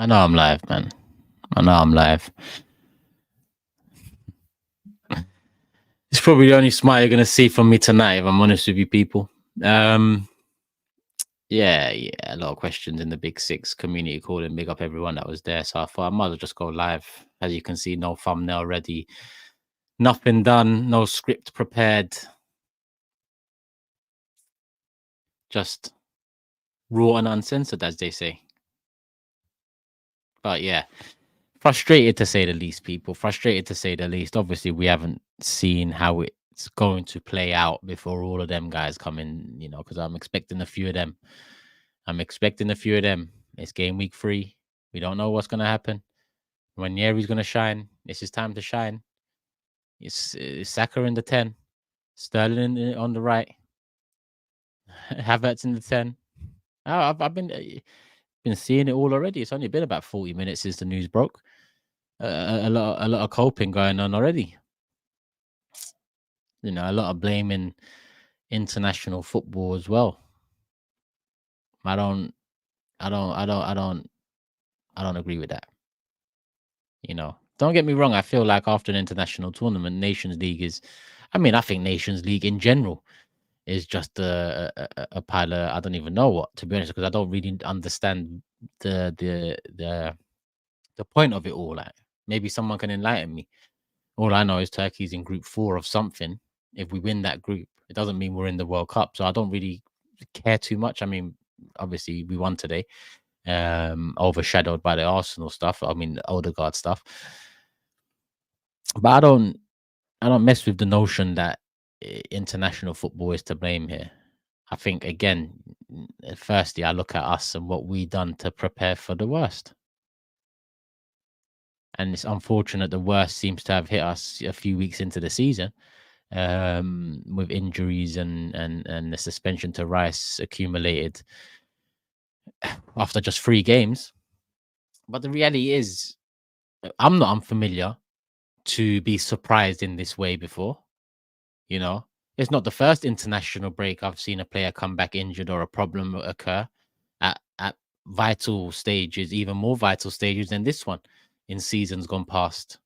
I know I'm live, man. I know I'm live. It's probably the only smile you're gonna see from me tonight, if I'm honest with you, people. Yeah, a lot of questions in the Big Six community call and big up everyone that was there. So I thought I might as well just go live. As you can see, no thumbnail ready, nothing done, no script prepared, just raw and uncensored, as they say. But yeah, frustrated to say the least, people. Frustrated to say the least. Obviously, we haven't seen how it's going to play out before all of them guys come in, because I'm expecting a few of them. It's game week 3. We don't know what's going to happen. When Yeri's going to shine, it's his time to shine. It's Saka in the 10, Sterling on the right, Havertz in the 10. I've been seeing it all already. It's only been about 40 minutes since the news broke. A lot of coping going on already. A lot of blaming international football as well. I don't agree with that. Don't get me wrong. I feel like after an international tournament, Nations League I think Nations League in general is just a pile of, I don't even know what, to be honest, because I don't really understand the point of it all. Like, maybe someone can enlighten me. All I know is Turkey's in Group 4 of something. If we win that group, it doesn't mean we're in the World Cup. So I don't really care too much. I mean, obviously we won today, overshadowed by the Arsenal stuff. I mean, the Odegaard stuff. But I don't mess with the notion that international football is to blame here. I think, again, firstly, I look at us and what we done to prepare for the worst. And it's unfortunate the worst seems to have hit us a few weeks into the season, with injuries and the suspension to Rice accumulated after just 3 games. But the reality is, I'm not unfamiliar to be surprised in this way before. It's not the first international break I've seen a player come back injured or a problem occur at vital stages, even more vital stages than this one in seasons gone past.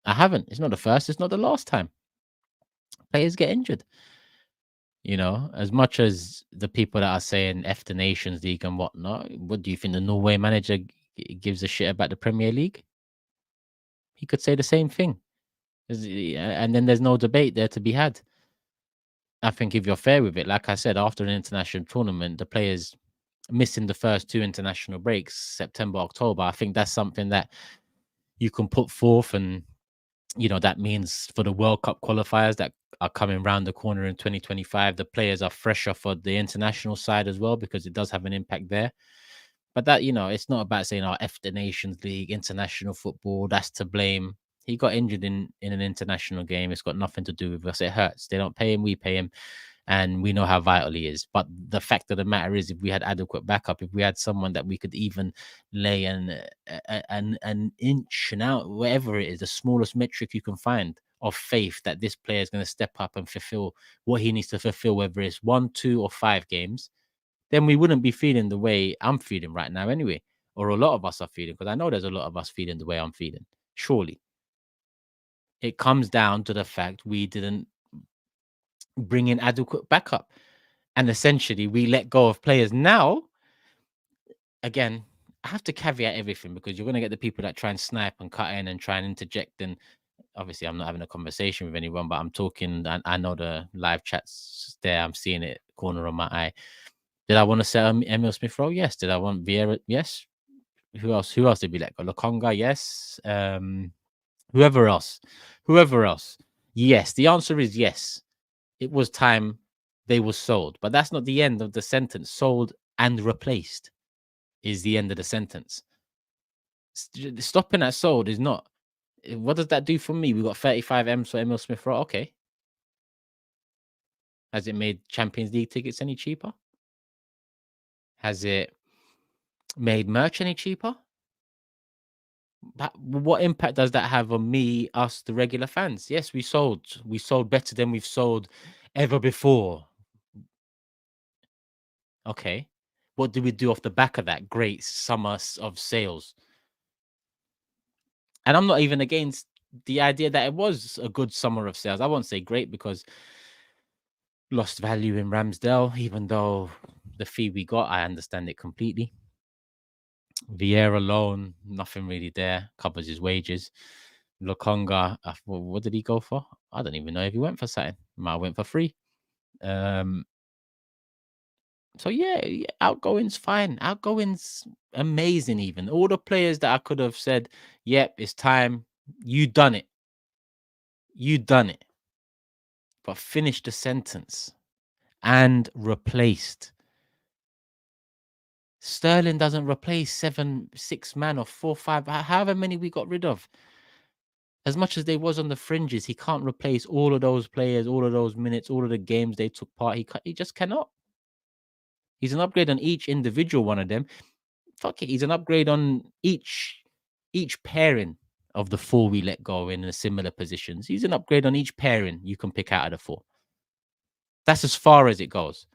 I haven't. It's not the first. It's not the last time. Players get injured. As much as the people that are saying F the Nations League and whatnot, what do you think the Norway manager gives a shit about the Premier League? He could say the same thing. And then there's no debate there to be had. I think if you're fair with it, like I said, after an international tournament, the players missing the first 2 international breaks, September, October, I think that's something that you can put forth. And, that means for the World Cup qualifiers that are coming round the corner in 2025, the players are fresher for the international side as well, because it does have an impact there. But that, it's not about saying, F the Nations League, international football, that's to blame. He got injured in an international game. It's got nothing to do with us. It hurts. They don't pay him, we pay him. And we know how vital he is. But the fact of the matter is, if we had adequate backup, if we had someone that we could even lay an inch and out, whatever it is, the smallest metric you can find of faith that this player is going to step up and fulfill what he needs to fulfill, whether it's 1, 2, or 5 games, then we wouldn't be feeling the way I'm feeling right now anyway. Or a lot of us are feeling, because I know there's a lot of us feeling the way I'm feeling. Surely. It comes down to the fact we didn't bring in adequate backup. And essentially, we let go of players. Now, again, I have to caveat everything, because you're going to get the people that try and snipe and cut in and try and interject. And obviously, I'm not having a conversation with anyone, but I'm talking. And I know the live chat's there. I'm seeing it corner of my eye. Did I want to sell Emil Smith Rowe? Yes. Did I want Vieira? Yes. Who else? Who else did we let go? Lokonga? Yes. Whoever else? Yes. The answer is yes. It was time they were sold. But that's not the end of the sentence. Sold and replaced is the end of the sentence. Stopping at sold is not. What does that do for me? We got 35 M's for Emil Smith Rowe. Okay. Has it made Champions League tickets any cheaper? Has it made merch any cheaper? What impact does that have on me, us, the regular fans? Yes, we sold better than we've sold ever before. Okay. What do we do off the back of that great summer of sales? And I'm not even against the idea that it was a good summer of sales. I won't say great because lost value in Ramsdale, even though the fee we got, I understand it completely. Vieira alone, nothing really there, covers his wages. Lokonga, what did he go for? I don't even know if he went for something. Might have went for free. Um, so yeah, outgoing's fine. Outgoing's amazing. Even all the players that I could have said, "Yep, it's time." You done it. You done it. But finish the sentence. And replaced. Sterling doesn't replace 6 man or 4, 5, however many we got rid of. As much as they was on the fringes, he can't replace all of those players, all of those minutes, all of the games they took part. He just cannot. He's an upgrade on each individual one of them. Fuck it, he's an upgrade on each pairing of the 4 we let go in similar positions. He's an upgrade on each pairing you can pick out of the 4. That's as far as it goes.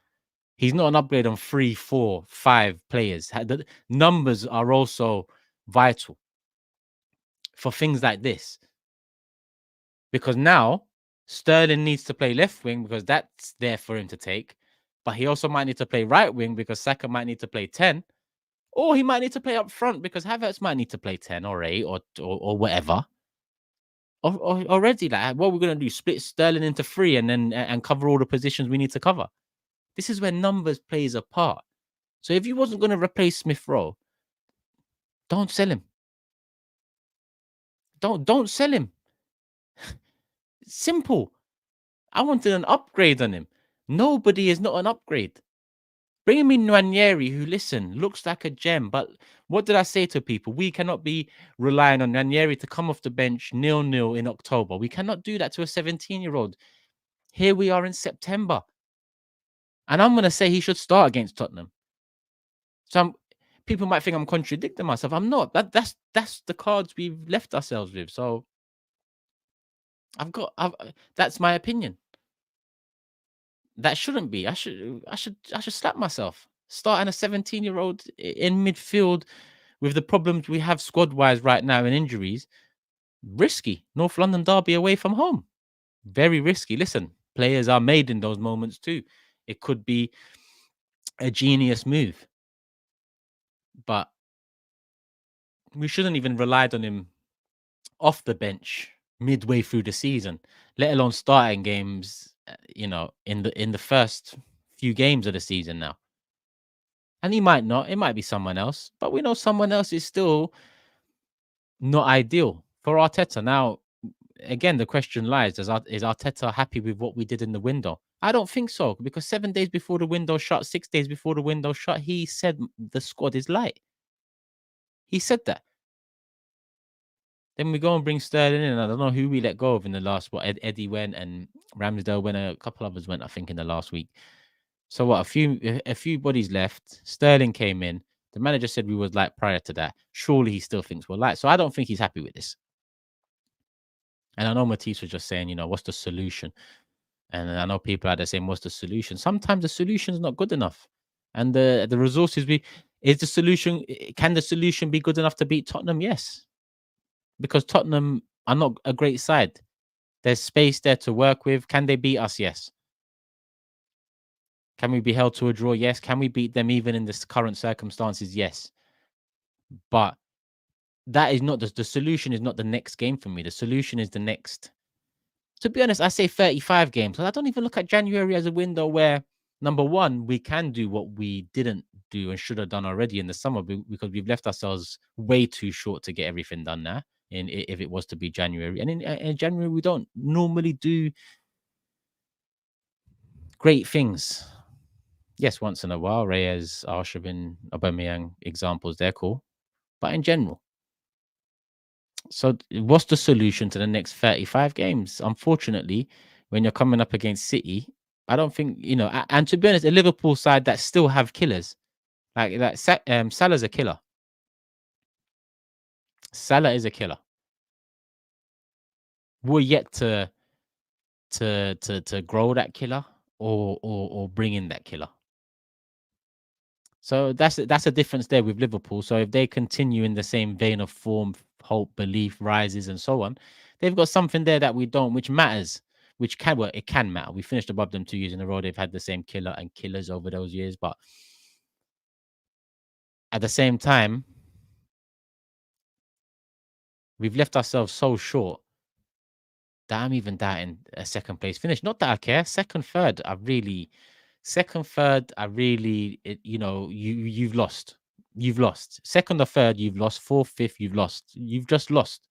He's not an upgrade on 3, 4, 5 players. The numbers are also vital for things like this. Because now Sterling needs to play left wing because that's there for him to take. But he also might need to play right wing because Saka might need to play 10. Or he might need to play up front because Havertz might need to play 10 or 8 or whatever. Already, like, what we're going to do, split Sterling into 3 and then and cover all the positions we need to cover. This is where numbers plays a part. So if you wasn't going to replace Smith Rowe, don't sell him. Don't sell him. Simple. I wanted an upgrade on him. Nobody is not an upgrade. Bringing me Nwaneri, who, listen, looks like a gem. But what did I say to people? We cannot be relying on Nwaneri to come off the bench 0-0 in October. We cannot do that to a 17-year-old. Here we are in September. And I'm going to say he should start against Tottenham. So people might think I'm contradicting myself. I'm not. That's the cards we've left ourselves with. So that's my opinion. That shouldn't be. I should slap myself. Starting a 17-year-old in midfield with the problems we have squad-wise right now and injuries, risky. North London derby away from home. Very risky. Listen, players are made in those moments too. It could be a genius move. But we shouldn't even relied on him off the bench midway through the season, let alone starting games, in the first few games of the season now. And he might not. It might be someone else. But we know someone else is still not ideal for Arteta. Now, again, the question lies, is Arteta happy with what we did in the window? I don't think so, because 7 days before the window shut, 6 days before the window shut, he said the squad is light. He said that. Then we go and bring Sterling in. I don't know who we let go of in the last. Eddie went and Ramsdale went. A couple others went, I think, in the last week. So what? A few bodies left. Sterling came in. The manager said we was light prior to that. Surely he still thinks we're light. So I don't think he's happy with this. And I know Matisse was just saying, what's the solution? And I know people out there saying, what's the solution? Sometimes the solution is not good enough. And the resources can the solution be good enough to beat Tottenham? Yes. Because Tottenham are not a great side. There's space there to work with. Can they beat us? Yes. Can we be held to a draw? Yes. Can we beat them even in this current circumstances? Yes. But that is not the solution. Is not the next game for me. The solution is the next. To be honest, I say 35 games. I don't even look at January as a window where, number one, we can do what we didn't do and should have done already in the summer, because we've left ourselves way too short to get everything done now. If it was to be January, and in January we don't normally do great things. Yes, once in a while, Reyes, Arshavin, Aubameyang examples, they're cool, but in general. So what's the solution to the next 35 games? Unfortunately, when you're coming up against City, I don't think, and to be honest, a Liverpool side that still have killers. Salah's a killer. Salah is a killer. We're yet to grow that killer or bring in that killer. So that's a difference there with Liverpool. So if they continue in the same vein of form, hope, belief, rises, and so on, they've got something there that we don't, which matters, which can well, it can matter. We finished above them 2 years in a row. They've had the same killer and killers over those years, but at the same time, we've left ourselves so short that I'm even doubting a second place finish. Not that I care. Second, third, you've lost. You've lost. Second or third, you've lost. Fourth, fifth, you've lost. You've just lost.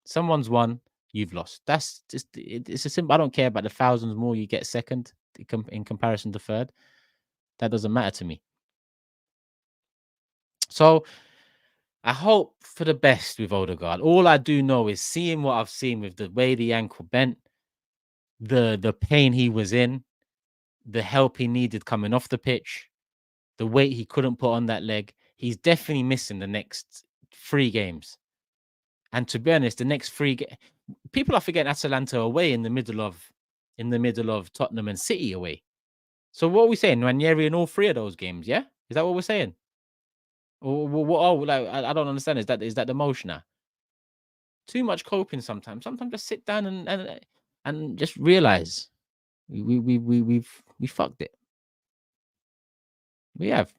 Someone's won, you've lost. That's just it's a simple. I don't care about the thousands more you get second in comparison to third. That doesn't matter to me. So I hope for the best with Odegaard. All I do know is seeing what I've seen with the way the ankle bent, the pain he was in, the help he needed coming off the pitch, the weight he couldn't put on that leg. He's definitely missing the next 3 games. And to be honest, the next people are forgetting Atalanta away in the middle of Tottenham and City away. So what are we saying? Ranieri in all 3 of those games, yeah? Is that what we're saying? Or what? Oh, like I don't understand. Is that the motion now? Too much coping sometimes. Sometimes just sit down and just realize we fucked it. We have.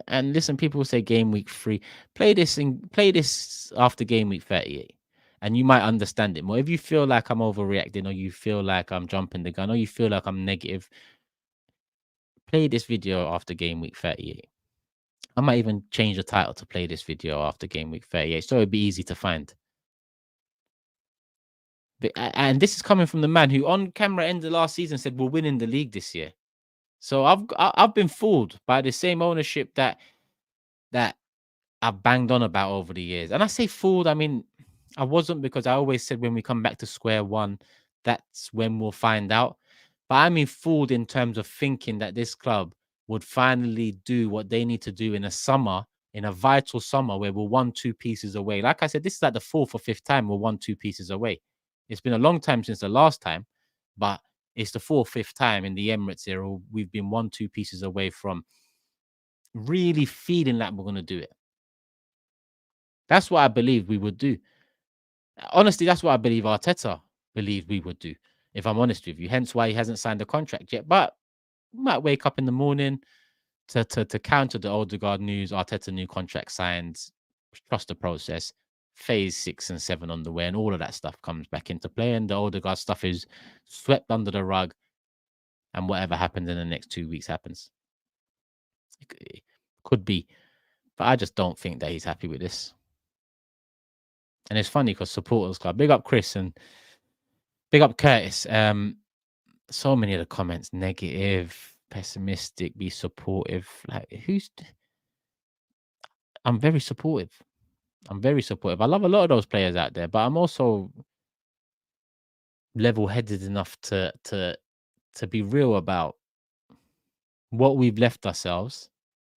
And listen, people say game week 3. Play this after game week 38, and you might understand it more. If you feel like I'm overreacting, or you feel like I'm jumping the gun, or you feel like I'm negative, play this video after game week 38. I might even change the title to play this video after game week 38, so it'd be easy to find. And this is coming from the man who, on camera, end of last season, said we're winning the league this year. So I've been fooled by the same ownership that I've banged on about over the years. And I say fooled, I mean, I wasn't, because I always said when we come back to square one, that's when we'll find out. But I mean fooled in terms of thinking that this club would finally do what they need to do in a vital summer where we're 1-2 pieces away. Like I said, this is like the 4th or 5th time we're 1-2 pieces away. It's been a long time since the last time, but it's the 4th, 5th time in the Emirates era we've been 1-2 pieces away from really feeling like we're going to do it. That's what I believe we would do. Honestly, that's what I believe Arteta believed we would do, if I'm honest with you. Hence why he hasn't signed a contract yet. But we might wake up in the morning to counter the Odegaard news. Arteta new contract signed. Trust the process. Phase 6 and 7 on the way, and all of that stuff comes back into play. And the Odegaard stuff is swept under the rug. And whatever happens in the next 2 weeks happens. It could be. But I just don't think that he's happy with this. And it's funny because supporters club, big up Chris and big up Curtis. So many of the comments negative, pessimistic, be supportive. Like, I'm very supportive. I love a lot of those players out there, but I'm also level-headed enough to be real about what we've left ourselves.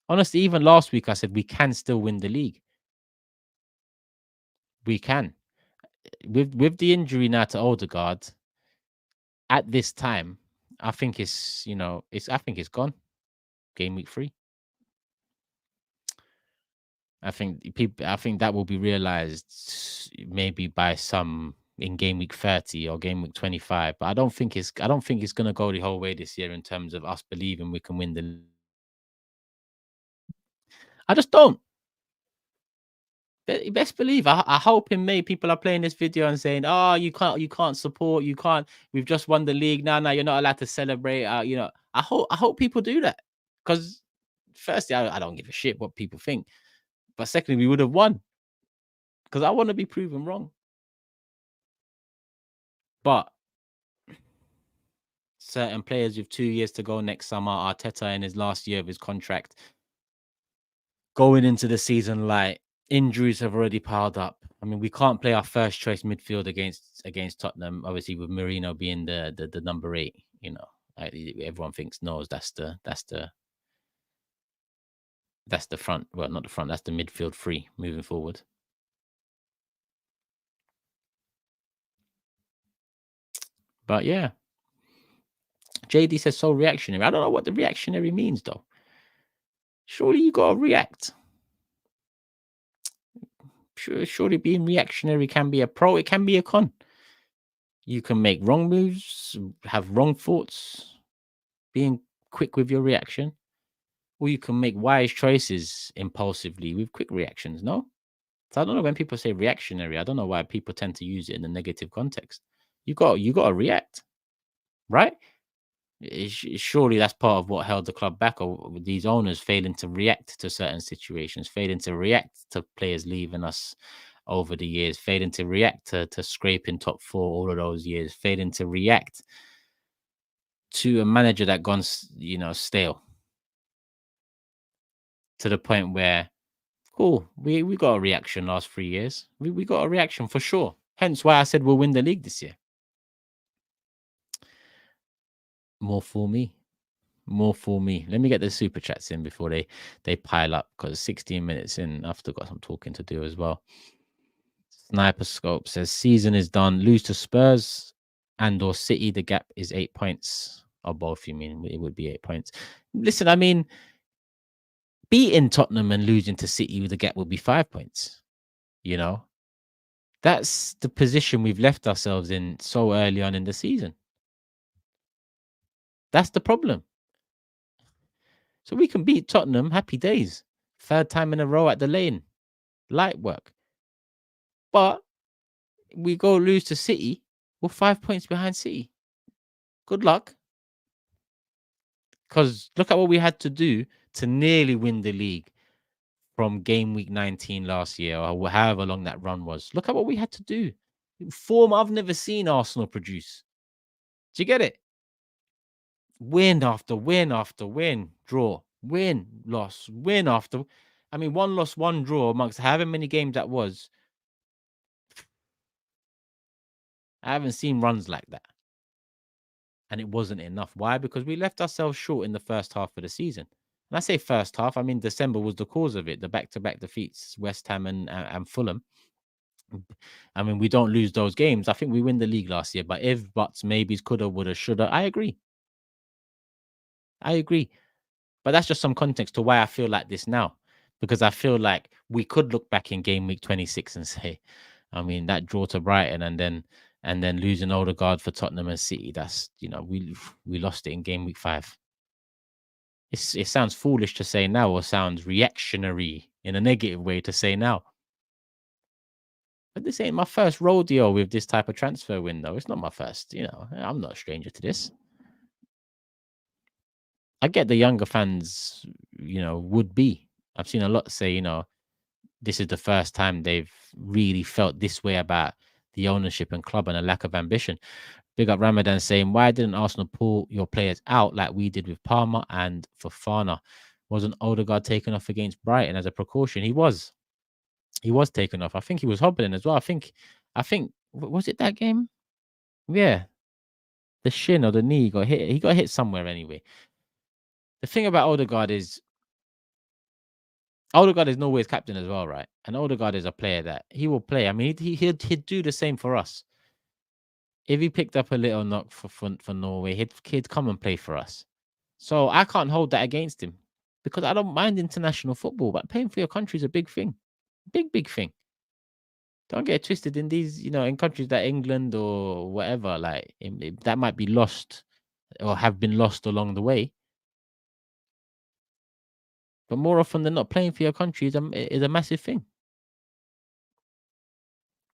Honestly, even last week I said we can still win the league. We can. With the injury now to Odegaard, at this time, I think it's gone. Game week 3. I think that will be realized maybe by some in game week 30 or game week 25. But I don't think it's gonna go the whole way this year in terms of us believing we can win the. I just don't. Best believe. I hope in May people are playing this video and saying, "Oh, you can't support, you can't. We've just won the league. Now you're not allowed to celebrate." I hope people do that, because firstly, I don't give a shit what people think, but secondly, we would have won, because I want to be proven wrong. But certain players with 2 years to go next summer, Arteta in his last year of his contract, going into the season, like, injuries have already piled up. I mean, we can't play our first choice midfield against Tottenham, obviously with Marino being the number 8. Everyone knows that's the front. Well, not the front. That's the midfield 3 moving forward. But yeah, JD says so reactionary. I don't know what the reactionary means though. Surely you gotta react. Surely being reactionary can be a pro, it can be a con. You can make wrong moves, have wrong thoughts, being quick with your reaction, or you can make wise choices impulsively with quick reactions. No? So I don't know when people say reactionary, I don't know why people tend to use it in a negative context. You got to react, right? Surely that's part of what held the club back, or these owners failing to react to certain situations, failing to react to players leaving us over the years, failing to react to scraping top four all of those years, failing to react to a manager that gone stale to the point where cool, we got a reaction last 3 years. We got a reaction for sure. Hence why I said we'll win the league this year. More for me. More for me. Let me get the super chats in before they pile up, because 16 minutes in, I've still got some talking to do as well. Sniper Scope says season is done. Lose to Spurs and or City. The gap is 8 points. Or both, you mean it would be 8 points. Listen, I mean, beating Tottenham and losing to City with the gap would be 5 points. You know, that's the position we've left ourselves in so early on in the season. That's the problem. So we can beat Tottenham, happy days. Third time in a row at the Lane. Light work. But we go lose to City, we're 5 points behind City. Good luck. Because look at what we had to do to nearly win the league from game week 19 last year, or however long that run was. Look at what we had to do. Form I've never seen Arsenal produce. Do you get it? Win after win after win, draw, win, loss, win after. I mean, one loss, one draw amongst however many games that was. I haven't seen runs like that. And it wasn't enough. Why? Because we left ourselves short in the first half of the season. And I say first half, I mean December was the cause of it. The back-to-back defeats, West Ham and Fulham. I mean, we don't lose those games. I think we win the league last year. But if, buts, maybes, coulda, woulda, shoulda, I agree. I agree. But that's just some context to why I feel like this now. Because I feel like we could look back in game week 26 and say, I mean, that draw to Brighton and then losing Odegaard for Tottenham and City, that's, we lost it in game week 5. It sounds foolish to say now, or sounds reactionary in a negative way to say now. But this ain't my first rodeo with this type of transfer window. It's not my first, I'm not a stranger to this. I get the younger fans, would be. I've seen a lot say, this is the first time they've really felt this way about the ownership and club and a lack of ambition. Big up Ramadan saying, why didn't Arsenal pull your players out like we did with Palmer and Fofana? Wasn't Odegaard taken off against Brighton as a precaution? He was. He was taken off. I think he was hobbling as well. I think, was it that game? Yeah. The shin or the knee got hit. He got hit somewhere anyway. The thing about Odegaard is Norway's captain as well, right? And Odegaard is a player that he will play. I mean, he'd do the same for us. If he picked up a little knock for Norway, he'd come and play for us. So I can't hold that against him, because I don't mind international football, but paying for your country is a big thing. Big thing. Don't get twisted in these, in countries like England or whatever, like that might be lost or have been lost along the way. But more often than not, playing for your country is a massive thing.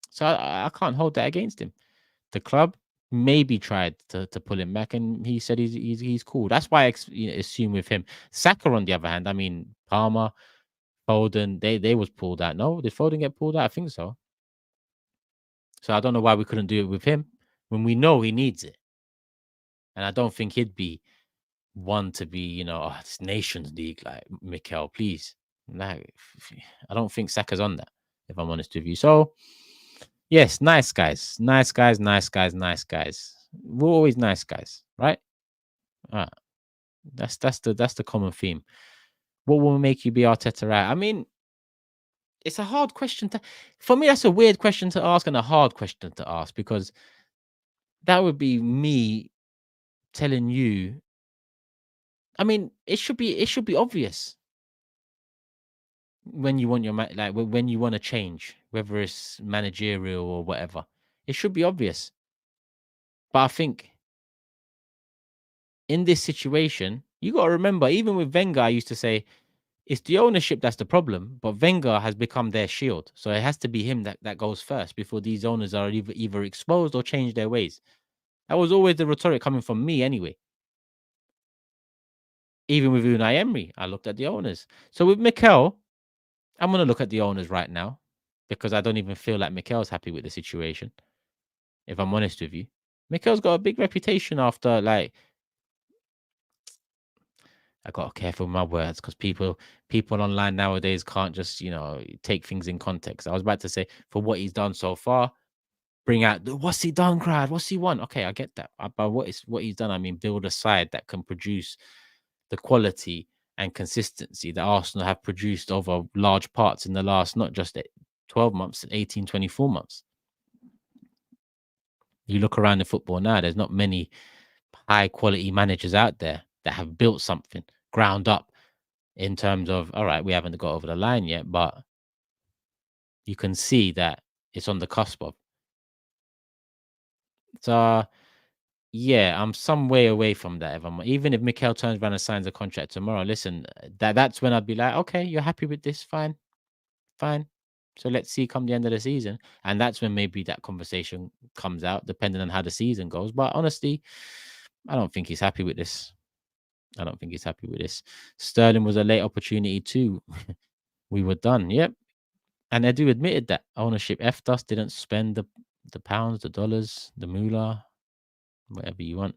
So I can't hold that against him. The club maybe tried to pull him back, and he said he's cool. That's why I assume with him. Saka, on the other hand, I mean, Palmer, Foden, they was pulled out. No, did Foden get pulled out? I think so. So I don't know why we couldn't do it with him when we know he needs it. And I don't think he'd be one to be, it's Nations League, like, Mikel, please. Like, I don't think Saka's on that, if I'm honest with you. So, yes, nice guys. Nice guys, nice guys, nice guys. We're always nice guys, right? All right. That's the common theme. What will make you be Arteta out? I mean, it's a hard question for me, that's a weird question to ask and a hard question to ask, because that would be me telling you. I mean, it should be obvious. when you want your like when you want to change, whether it's managerial or whatever. It should be obvious. But I think in this situation, you got to remember, even with Wenger, I used to say it's the ownership that's the problem, but Wenger has become their shield. So it has to be him that goes first before these owners are either exposed or change their ways. That was always the rhetoric coming from me anyway. Even with Unai Emery, I looked at the owners. So with Mikel, I'm going to look at the owners right now because I don't even feel like Mikel's happy with the situation, if I'm honest with you. Mikel's got a big reputation after, like, I got to careful with my words because people online nowadays can't just, take things in context. I was about to say, for what he's done so far, bring out what's he done, crowd? What's he won? Okay, I get that. But what he's done, I mean, build a side that can produce the quality and consistency that Arsenal have produced over large parts in the last, not just 12 months, 18, 24 months. You look around the football now, there's not many high quality managers out there that have built something ground up in terms of, all right, we haven't got over the line yet, but you can see that it's on the cusp of. So, yeah, I'm some way away from that. Even if Mikel turns around and signs a contract tomorrow, listen, that's when I'd be like, okay, you're happy with this, fine, fine. So let's see come the end of the season, and that's when maybe that conversation comes out, depending on how the season goes. But honestly, I don't think he's happy with this. I don't think he's happy with this. Sterling was a late opportunity too. We were done. Yep. And Edu admitted that ownership effed us, didn't spend the pounds, the dollars, the moolah, whatever you want.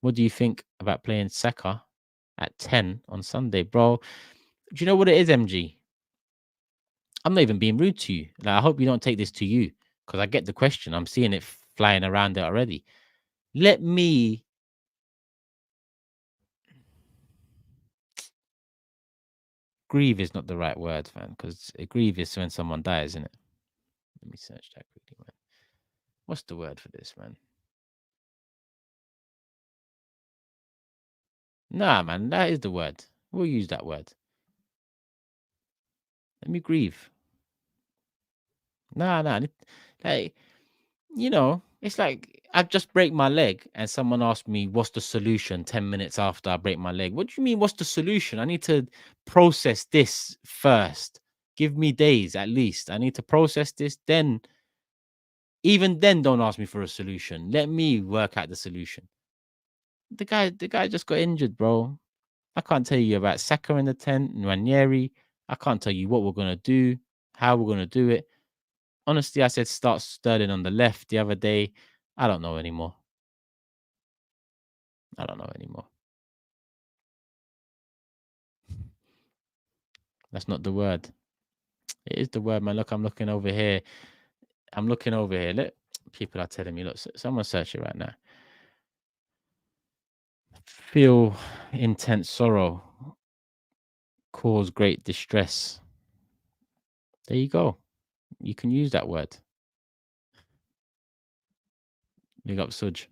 What do you think about playing Saka at 10 on Sunday, bro? Do you know what it is, MG? I'm not even being rude to you. Like, I hope you don't take this to you because I get the question. I'm seeing it flying around there already. Let me grieve is not the right word, man, because grieve is when someone dies, isn't it? Let me search that quickly, man. What's the word for this, man? Nah, man, that is the word. We'll use that word. Let me grieve. Nah, like, it's like I just break my leg and someone asked me, what's the solution 10 minutes after I break my leg? What do you mean, what's the solution? I need to process this first. Give me days at least. I need to process this. Then, even then, don't ask me for a solution. Let me work out the solution. The guy just got injured, bro. I can't tell you about Saka in the tent, Ranieri. I can't tell you what we're gonna do, how we're gonna do it. Honestly, I said start Sterling on the left the other day. I don't know anymore. I don't know anymore. That's not the word. It is the word, man. Look, I'm looking over here. Look, people are telling me, look, someone search it right now. Feel intense sorrow, cause great distress. There you go. You can use that word. Big up Suj.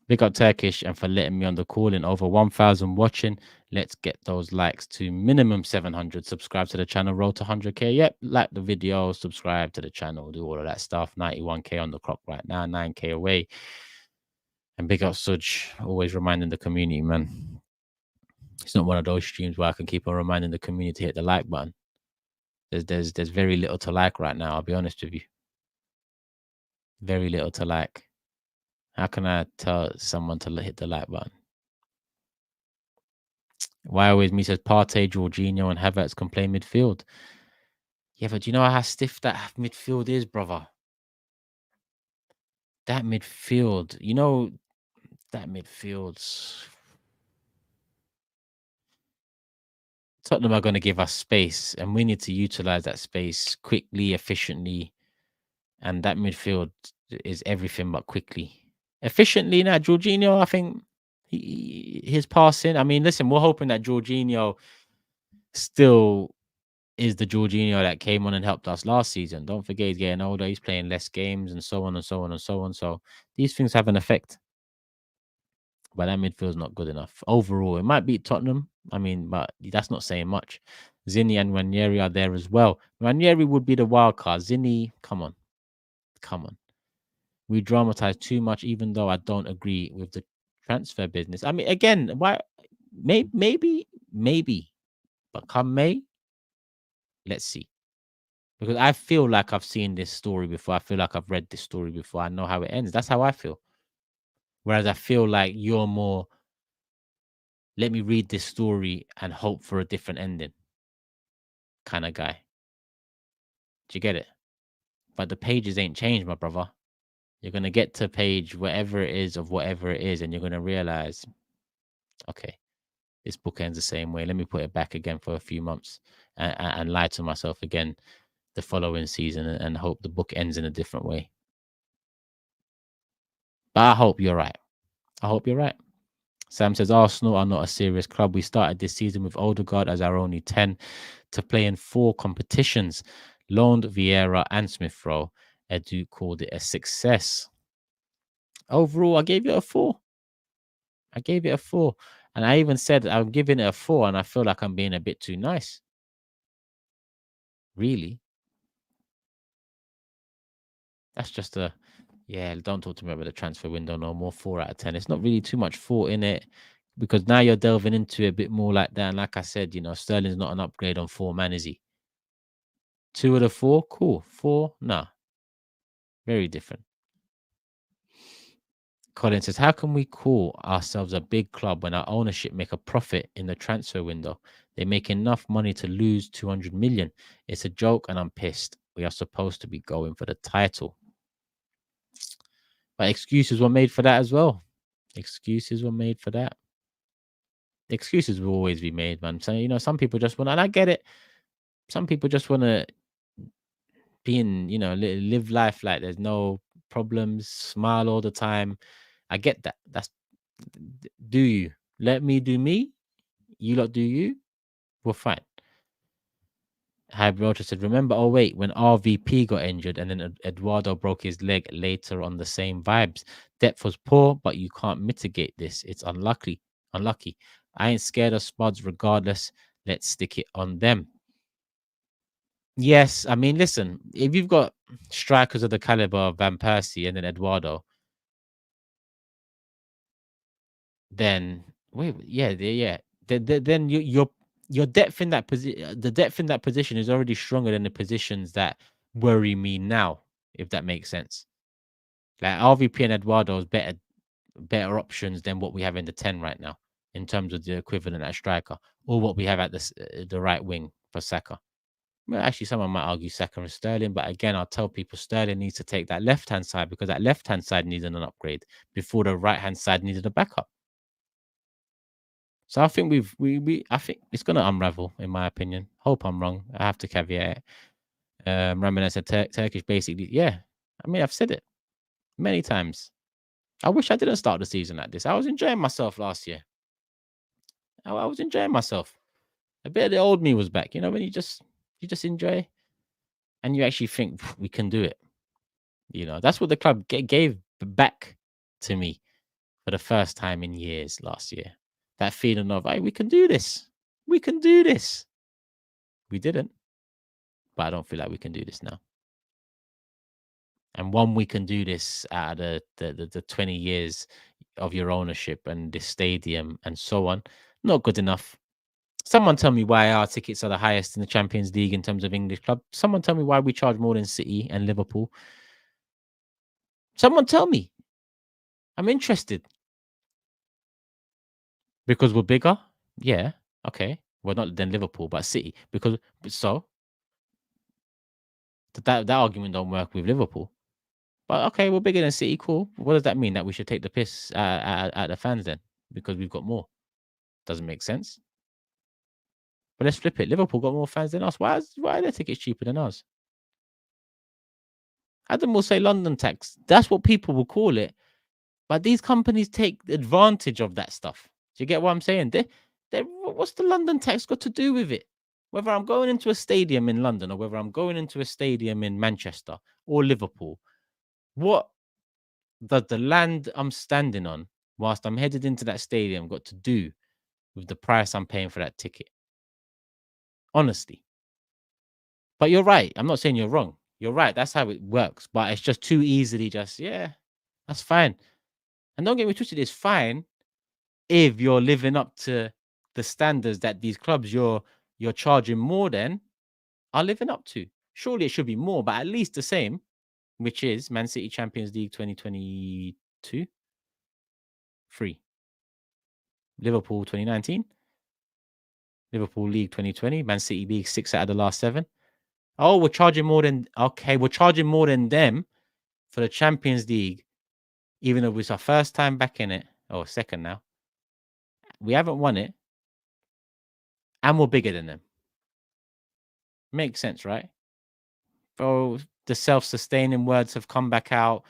Big up Turkish and for letting me on the call in over 1,000 watching. Let's get those likes to minimum 700. Subscribe to the channel, roll to 100k. Yep, like the video, subscribe to the channel, do all of that stuff. 91k on the clock right now, 9k away. And big up Suj, always reminding the community, man. It's not one of those streams where I can keep on reminding the community to hit the like button. There's very little to like right now, I'll be honest with you. Very little to like. How can I tell someone to hit the like button? Why always me says Partey, Jorginho, and Havertz can play midfield. Yeah, but do you know how stiff that midfield is, brother? That midfield, that midfield's Tottenham are going to give us space, and we need to utilize that space quickly, efficiently. And that midfield is everything but quickly. Efficiently now, Jorginho, I think his passing. I mean, listen, we're hoping that Jorginho still is the Jorginho that came on and helped us last season. Don't forget he's getting older, he's playing less games and so on and so on and so on. So these things have an effect. But that midfield's not good enough. Overall, it might beat Tottenham. I mean, but that's not saying much. Zinni and Ranieri are there as well. Ranieri would be the wild card. Zinni, come on, come on. We dramatize too much, even though I don't agree with the transfer business. I mean, again, why? Maybe, but come May, let's see. Because I feel like I've seen this story before. I feel like I've read this story before. I know how it ends. That's how I feel. Whereas I feel like you're more, let me read this story and hope for a different ending kind of guy. Do you get it? But the pages ain't changed, my brother. You're going to get to page whatever it is of whatever it is, and you're going to realize, okay, this book ends the same way. Let me put it back again for a few months and lie to myself again the following season and hope the book ends in a different way. But I hope you're right. I hope you're right. Sam says Arsenal are not a serious club. We started this season with Odegaard as our only 10 to play in 4 competitions. Loaned Vieira and Smith Rowe. Edu called it a success. Overall, I gave it a 4. I gave it a 4. And I even said I'm giving it a 4, and I feel like I'm being a bit too nice. Really? That's just a, yeah, don't talk to me about the transfer window no more. 4 out of 10. It's not really too much thought in it because now you're delving into it a bit more like that. And like I said, Sterling's not an upgrade on 4 man, is he? 2 of the 4, cool. 4, nah, very different. Colin says, how can we call ourselves a big club when our ownership make a profit in the transfer window? They make enough money to lose 200 million. It's a joke and I'm pissed. We are supposed to be going for the title. But excuses were made for that as well. Excuses were made for that. Excuses will always be made, man. So, some people just want to, and I get it. Some people just want to be in, live life like there's no problems, smile all the time. I get that. Do you let me do me? You lot do you? We're fine. Hybrota said, remember, oh wait, when RVP got injured and then Eduardo broke his leg later on the same vibes. Depth was poor, but you can't mitigate this. It's unlucky. I ain't scared of Spuds regardless. Let's stick it on them. Yes, I mean, listen, if you've got strikers of the caliber of Van Persie and then Eduardo, then then your depth in that position, the depth in that position is already stronger than the positions that worry me now, if that makes sense. Like RVP and Eduardo is better options than what we have in the 10 right now in terms of the equivalent at striker or what we have at the right wing for Saka. Well, actually, someone might argue Saka and Sterling, but again, I'll tell people Sterling needs to take that left-hand side because that left-hand side needed an upgrade before the right-hand side needed a backup. So I think I think it's gonna unravel, in my opinion. Hope I'm wrong. I have to caveat it. Ramadan said Turkish basically. Yeah, I mean I've said it many times. I wish I didn't start the season like this. I was enjoying myself last year. I was enjoying myself. A bit of the old me was back. When you just enjoy and you actually think we can do it. That's what the club gave back to me for the first time in years last year. That feeling of, hey, we can do this. We can do this. We didn't, but I don't feel like we can do this now. And one, we can do this out of the 20 years of your ownership and this stadium and so on. Not good enough. Someone tell me why our tickets are the highest in the Champions League in terms of English club. Someone tell me why we charge more than City and Liverpool. Someone tell me. I'm interested. Because we're bigger? Yeah. Okay. Well, not than Liverpool, but City. That argument don't work with Liverpool. But okay, we're bigger than City. Cool. What does that mean? That we should take the piss at the fans then? Because we've got more. Doesn't make sense. But let's flip it. Liverpool got more fans than us. Why are their tickets cheaper than ours? Adam will say London tax. That's what people will call it. But these companies take advantage of that stuff. Do you get what I'm saying? What's the London tax got to do with it? Whether I'm going into a stadium in London or whether I'm going into a stadium in Manchester or Liverpool, what does the land I'm standing on whilst I'm headed into that stadium got to do with the price I'm paying for that ticket? honestly. But you're right. I'm not saying you're wrong. You're right. That's how it works. But it's just too easily just, yeah, that's fine. And don't get me twisted, it's fine if you're living up to the standards that these clubs you're charging more than are living up to. Surely it should be more, but at least the same, which is Man City Champions League 2022, 3. Liverpool 2019, Liverpool League 2020, Man City League 6 out of the last 7. Oh, we're charging more than we're charging more than them for the Champions League, even though it's our first time back in it, or second now. We haven't won it, and we're bigger than them. Makes sense, right? Bro, the self-sustaining words have come back out.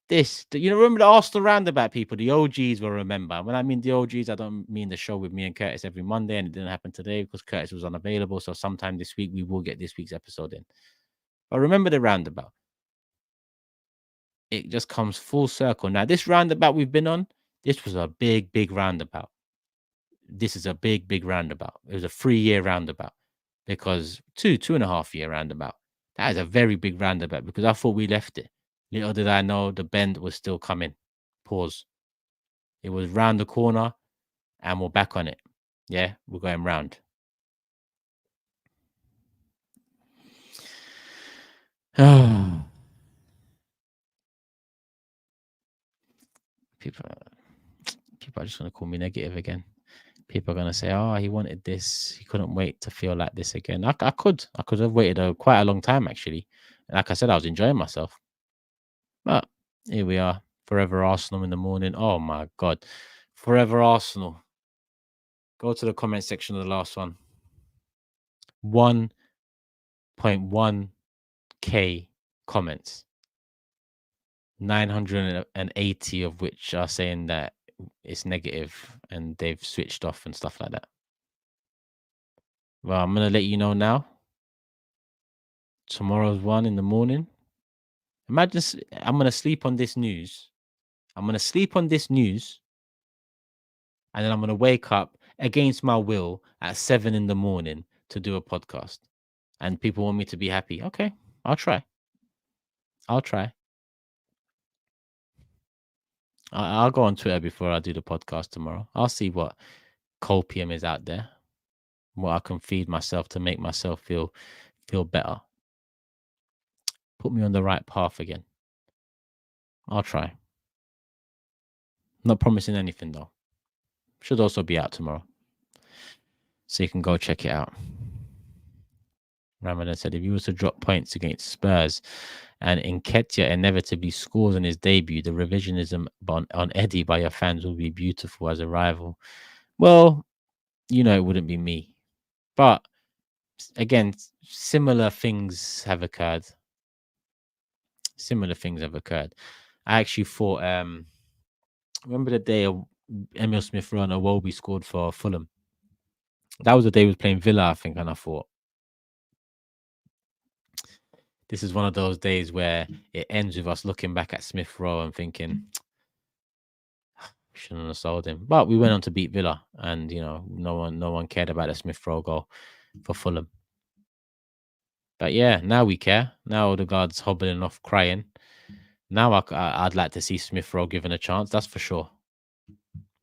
Remember the Arsenal roundabout people, the OGs will remember. When I mean the OGs, I don't mean the show with me and Curtis every Monday, and it didn't happen today because Curtis was unavailable. So sometime this week, we will get this week's episode in. But remember the roundabout. It just comes full circle. Now, this roundabout we've been on, this was a big, big roundabout. This is a big, big roundabout. It was a 3-year roundabout because 2.5 year roundabout. That is a very big roundabout because I thought we left it. Little did I know the bend was still coming. Pause. It was round the corner and we're back on it. Yeah, we're going round. People are just going to call me negative again. People are going to say, oh, he wanted this. He couldn't wait to feel like this again. I could have waited quite a long time, actually. Like I said, I was enjoying myself. But here we are. Forever Arsenal in the morning. Oh, my God. Forever Arsenal. Go to the comment section of the last one. 1.1K comments. 980 of which are saying that it's negative and they've switched off and stuff like that. Well, I'm going to let you know now. Tomorrow's 1 in the morning. Imagine I'm going to sleep on this news. I'm going to sleep on this news. And then I'm going to wake up against my will at 7 in the morning to do a podcast. And people want me to be happy. Okay, I'll try. I'll go on Twitter before I do the podcast tomorrow. I'll see what copium is out there, what I can feed myself to make myself feel better. Put me on the right path again. I'll try. Not promising anything though. Should also be out tomorrow. So you can go check it out. Ramadan said, if he was to drop points against Spurs and Nketiah inevitably scores on his debut, the revisionism on Eddie by your fans will be beautiful as a rival. Well, it wouldn't be me. But again, similar things have occurred. I actually thought, remember the day Emil Smith Rowe and Iwobi scored for Fulham? That was the day he was playing Villa, I think, and I thought, this is one of those days where it ends with us looking back at Smith Rowe and thinking, shouldn't have sold him. But we went on to beat Villa, and no one cared about the Smith Rowe goal for Fulham. But yeah, now we care. Now Odegaard's hobbling off crying. Now I'd like to see Smith Rowe given a chance, that's for sure.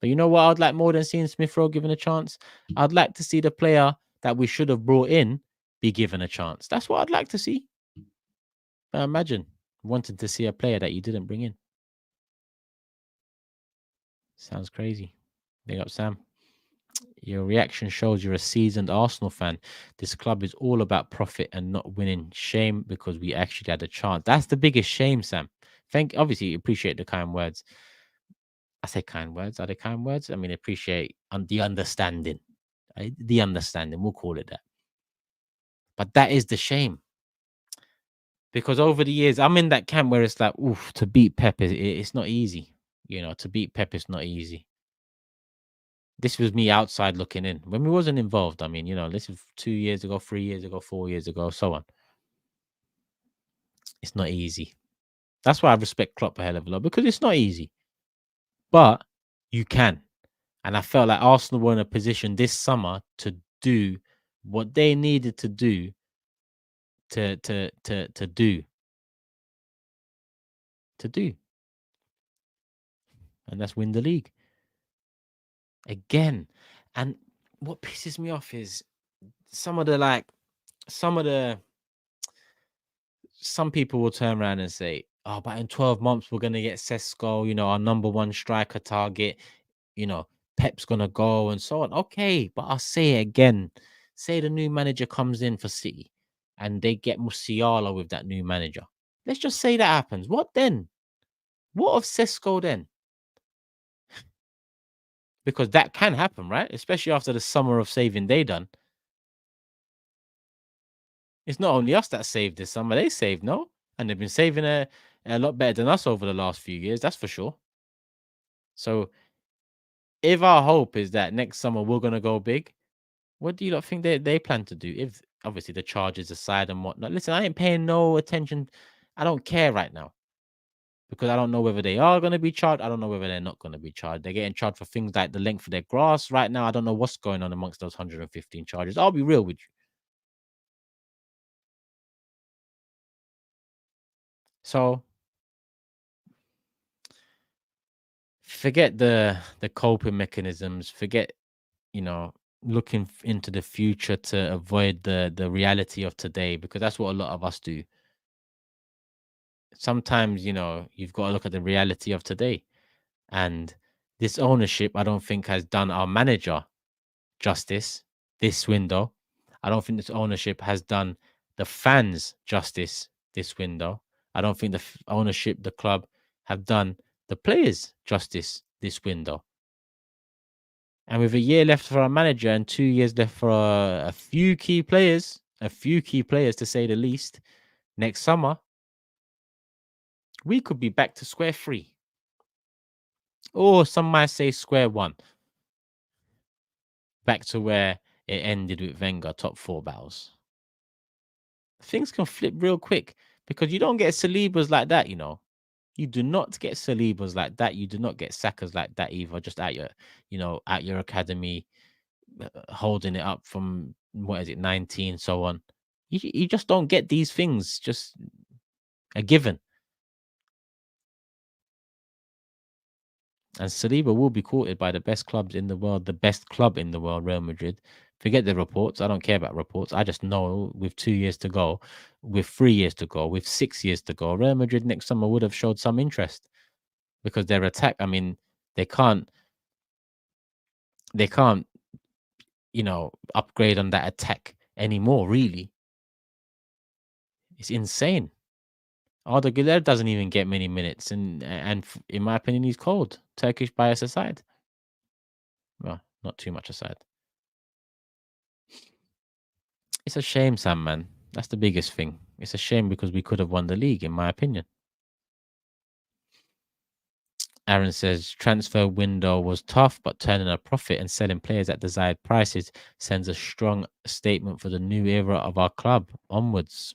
But you know what I'd like more than seeing Smith Rowe given a chance? I'd like to see the player that we should have brought in be given a chance. That's what I'd like to see. But imagine wanting to see a player that you didn't bring in. Sounds crazy. Big up, Sam. Your reaction shows you're a seasoned Arsenal fan. This club is all about profit and not winning. Shame because we actually had a chance. That's the biggest shame, Sam. Obviously, appreciate the kind words. I say kind words. Are they kind words? I mean, appreciate the understanding. The understanding, we'll call it that. But that is the shame. Because over the years, I'm in that camp where it's like, oof, to beat Pep, it's not easy. To beat Pep is not easy. This was me outside looking in when we wasn't involved. I mean, this is 2 years ago, 3 years ago, 4 years ago, so on. It's not easy. That's why I respect Klopp a hell of a lot, because it's not easy. But you can. And I felt like Arsenal were in a position this summer to do what they needed to do to do, and that's win the league again. And what pisses me off is some of the like some of the some people will turn around and say, "Oh, but in 12 months we're gonna get Sesko, our number one striker target. You know, Pep's gonna go and so on." Okay, but I'll say it again. Say the new manager comes in for City, and they get Musiala with that new manager. Let's just say that happens. What then? What of Sesko then? Because that can happen, right? Especially after the summer of saving they done. It's not only us that saved this summer; they saved, no, and they've been saving a lot better than us over the last few years. That's for sure. So if our hope is that next summer we're gonna go big, what do you not think they plan to do? If obviously the charges aside and whatnot. Listen, I ain't paying no attention. I don't care right now because I don't know whether they are gonna be charged. I don't know whether they're not gonna be charged. They're getting charged for things like the length of their grass right now. I don't know what's going on amongst those 115 charges. I'll be real with you. So forget the coping mechanisms. Forget looking into the future to avoid the reality of today because that's what a lot of us do. Sometimes you've got to look at the reality of today, and this ownership I don't think has done our manager justice this window. I don't think this ownership has done the fans justice this window. I don't think the ownership, the club, have done the players justice this window. And with a year left for our manager and 2 years left for a few key players to say the least, next summer, we could be back to square three. Or some might say square one. Back to where it ended with Wenger, top four battles. Things can flip real quick because you don't get Salibas like that. You do not get Salibas like that. You do not get Sakas like that either, just at your academy, holding it up from what is it, 19, so on. You just don't get these things just a given. And Saliba will be courted by the best clubs in the world, the best club in the world, Real Madrid. Forget the reports. I don't care about reports. I just know with 2 years to go, with 3 years to go, with 6 years to go, Real Madrid next summer would have showed some interest because their attack. I mean, they can't, they can't, upgrade on that attack anymore. Really, it's insane. Odegaard doesn't even get many minutes, and in my opinion, he's cold. Turkish bias aside, well, not too much aside. It's a shame, Sam, man. That's the biggest thing. It's a shame because we could have won the league, in my opinion. Aaron says transfer window was tough, but turning a profit and selling players at desired prices sends a strong statement for the new era of our club onwards.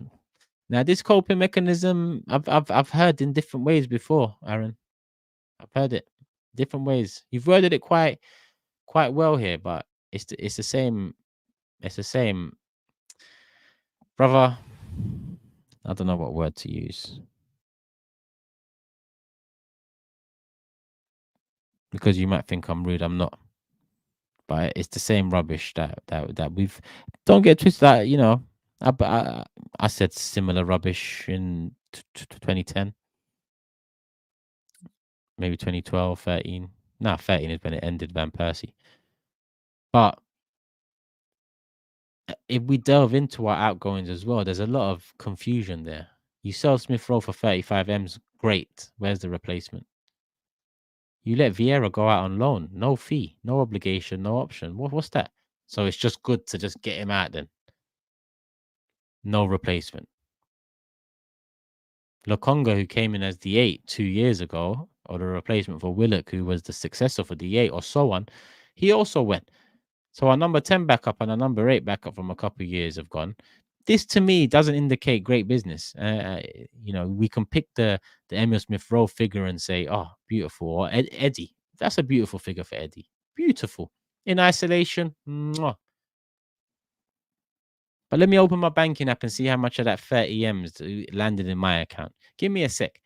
Now, this coping mechanism, I've heard in different ways before, Aaron. I've heard it different ways. You've worded it quite well here, but it's the same. It's the same, brother. I don't know what word to use because you might think I'm rude. I'm not, but it's the same rubbish that we've. Don't get twisted. That I said similar rubbish in 2010, maybe 2012, 13. Nah, 13 is when it ended. Van Persie, but if we delve into our outgoings as well, there's a lot of confusion there. You sell Smith Rowe for 35 M's, great. Where's the replacement? You let Vieira go out on loan, no fee, no obligation, no option. What's that? So it's just good to just get him out then. No replacement. Lokonga, who came in as the 8 2 years ago, or the replacement for Willock, who was the successor for the 8, or so on, he also went. So our number 10 backup and our number 8 backup from a couple of years have gone. This to me doesn't indicate great business. We can pick the Emil Smith Rowe figure and say, "Oh, beautiful," or Eddie. That's a beautiful figure for Eddie. Beautiful in isolation. Mwah. But let me open my banking app and see how much of that 30 M's landed in my account. Give me a sec.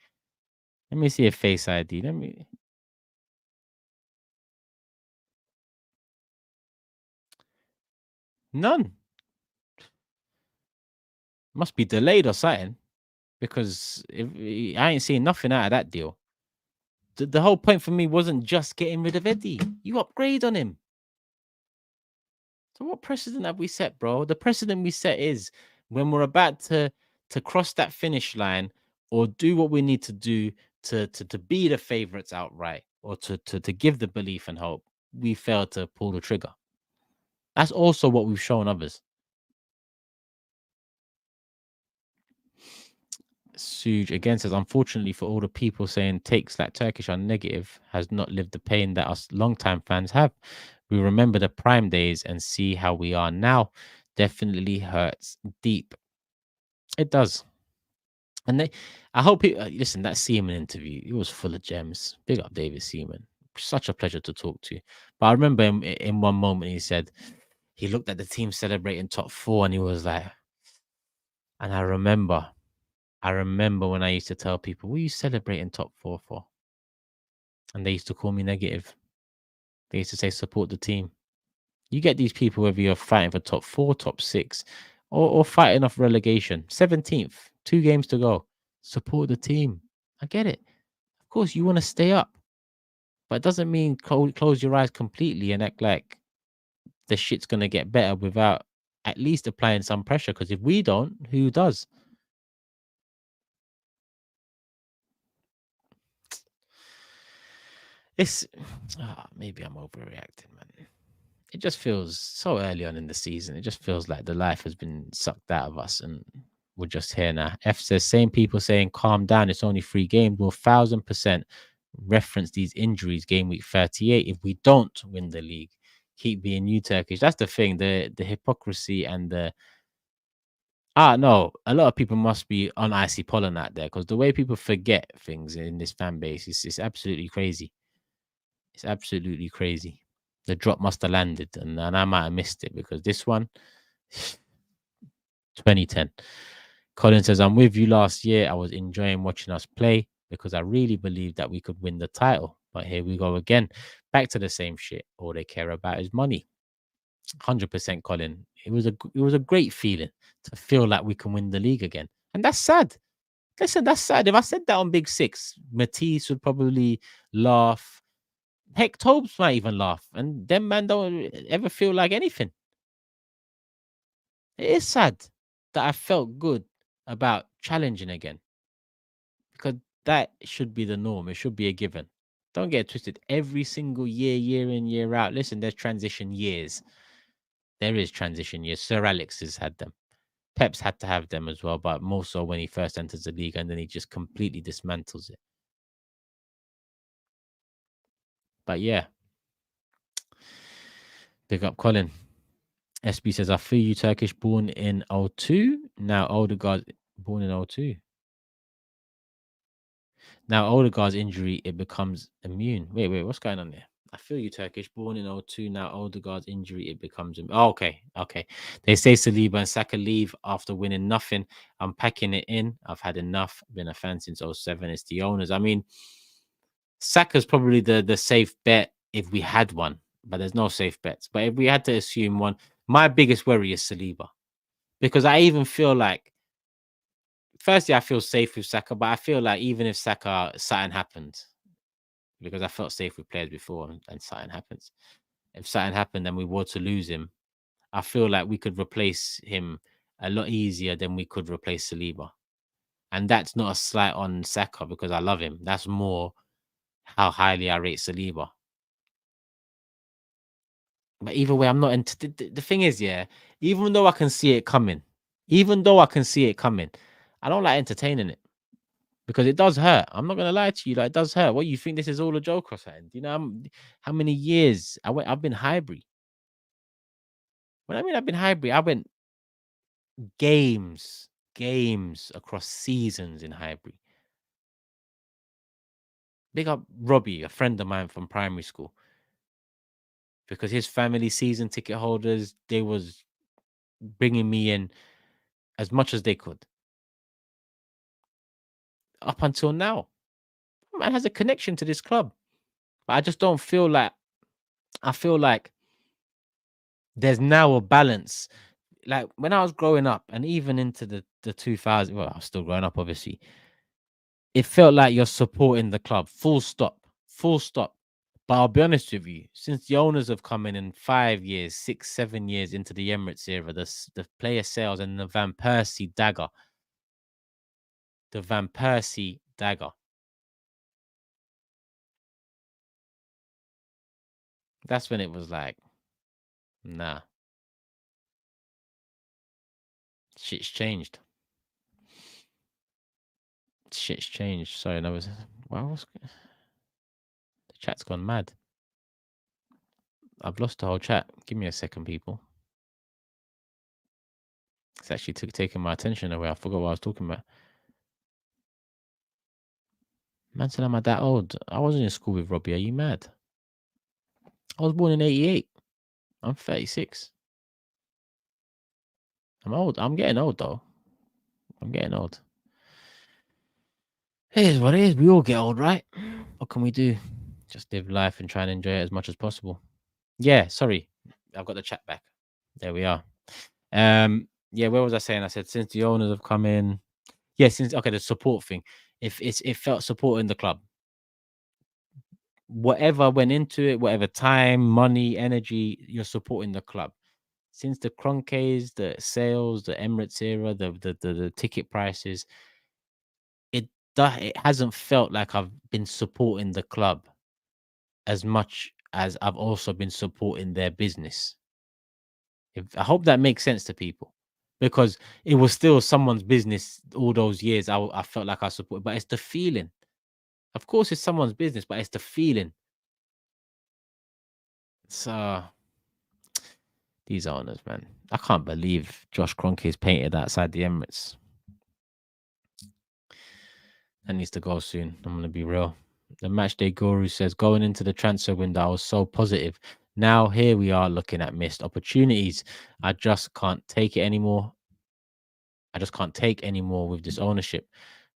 Let me see a Face ID. Let me. None. Must be delayed or something. Because if I ain't seeing nothing out of that deal. The whole point for me wasn't just getting rid of Eddie. You upgrade on him. So what precedent have we set, bro? The precedent we set is when we're about to cross that finish line or do what we need to do to be the favorites outright or to give the belief and hope, we fail to pull the trigger. That's also what we've shown others. Suge again says, unfortunately for all the people saying takes like Turkish are negative, has not lived the pain that us longtime fans have. We remember the prime days and see how we are now. Definitely hurts deep. It does. And I hope listen, that Seaman interview, it was full of gems. Big up David Seaman. Such a pleasure to talk to. But I remember in one moment he said he looked at the team celebrating top four and he was like, and I remember when I used to tell people, what are you celebrating top four for? And they used to call me negative. They used to say, support the team. You get these people, whether you're fighting for top four, top six, or fighting off relegation, 17th, 2 games to go. Support the team. I get it. Of course, you want to stay up, but it doesn't mean close your eyes completely and act like the shit's going to get better without at least applying some pressure. Because if we don't, who does? It's maybe I'm overreacting, man. It just feels so early on in the season. It just feels like the life has been sucked out of us and we're just here now. F says, same people saying, calm down, it's only 3 games. Will 1000% reference these injuries game week 38 if we don't win the league. Keep being you, Turkish. That's the thing. The hypocrisy and the no, a lot of people must be on icy pollen out there because the way people forget things in this fan base is absolutely crazy. It's absolutely crazy. The drop must have landed, and I might have missed it because this one, 2010. Colin says, I'm with you last year. I was enjoying watching us play because I really believed that we could win the title. But here we go again. Back to the same shit. All they care about is money. 100% Colin. It was a great feeling to feel like we can win the league again. And that's sad. Listen, that's sad. If I said that on Big Six, Matisse would probably laugh. Heck, Tobes might even laugh. And them man don't ever feel like anything. It is sad that I felt good about challenging again because that should be the norm. It should be a given. Don't get it twisted. Every single year, year in, year out. Listen, there's transition years. There is transition years. Sir Alex has had them. Pep's had to have them as well, but more so when he first enters the league and then he just completely dismantles it. But yeah, big up Colin. SB says, I feel you, Turkish, born in 02. Now Odegaard, born in 02. Now Odegaard's injury, it becomes immune. Wait, what's going on there? I feel you, Turkish, born in 02. Now Odegaard's injury, it becomes okay. They say Saliba and Saka leave after winning nothing. I'm packing it in. I've had enough. Been a fan since 07. It's the owners. I mean, Saka's probably the safe bet if we had one, but there's no safe bets. But if we had to assume one, my biggest worry is Saliba. Because I even feel like, firstly, I feel safe with Saka, but I feel like even if Saka, something happened, because I felt safe with players before and something happens. If something happened and we were to lose him, I feel like we could replace him a lot easier than we could replace Saliba. And that's not a slight on Saka because I love him. That's more how highly I rate Saliba. But either way, I'm not into the thing is, yeah, even though I can see it coming, I don't like entertaining it because it does hurt. I'm not gonna lie to you, like it does hurt. What you think this is all a joke or something? You know, how many years I've been Highbury. When I mean I've been Highbury, I went games across seasons in Highbury. Big up Robbie, a friend of mine from primary school, because his family season ticket holders, they was bringing me in as much as they could up until now. Man has a connection to this club, but I just don't feel like. I feel like there's now a balance. Like when I was growing up, and even into the 2000s, well, I was still growing up, obviously. It felt like you're supporting the club, full stop, full stop. But I'll be honest with you, since the owners have come in 5 years, 6, 7 years into the Emirates era, the player sales and the Van Persie dagger, that's when it was like, nah, shit's changed. Shit's changed. Sorry, that was, well, the chat's gone mad. I've lost the whole chat. Give me a second, people. It's actually taking my attention away. I forgot what I was talking about. Man said I'm not that old. I wasn't in school with Robbie. Are you mad? I was born in 88. I'm 36. I'm old. I'm getting old, though. I'm getting old. It is what it is. We all get old, right? What can we do? Just live life and try and enjoy it as much as possible. Yeah, sorry. I've got the chat back. There we are. Yeah, where was I saying? I said since the owners have come in. Yeah, since the support thing. If it felt supporting the club. Whatever went into it, whatever time, money, energy, you're supporting the club. Since the Cronkays, the sales, the Emirates era, the ticket prices, it hasn't felt like I've been supporting the club as much as I've also been supporting their business. I hope that makes sense to people, because it was still someone's business all those years. I felt like I supported, but it's the feeling. Of course, it's someone's business, but it's the feeling. So these owners, man, I can't believe Josh Kroenke is painted outside the Emirates. That needs to go soon. I'm gonna be real. The Matchday Guru says, going into the transfer window, I was so positive. Now here we are looking at missed opportunities. I just can't take it anymore. I just can't take anymore with this ownership,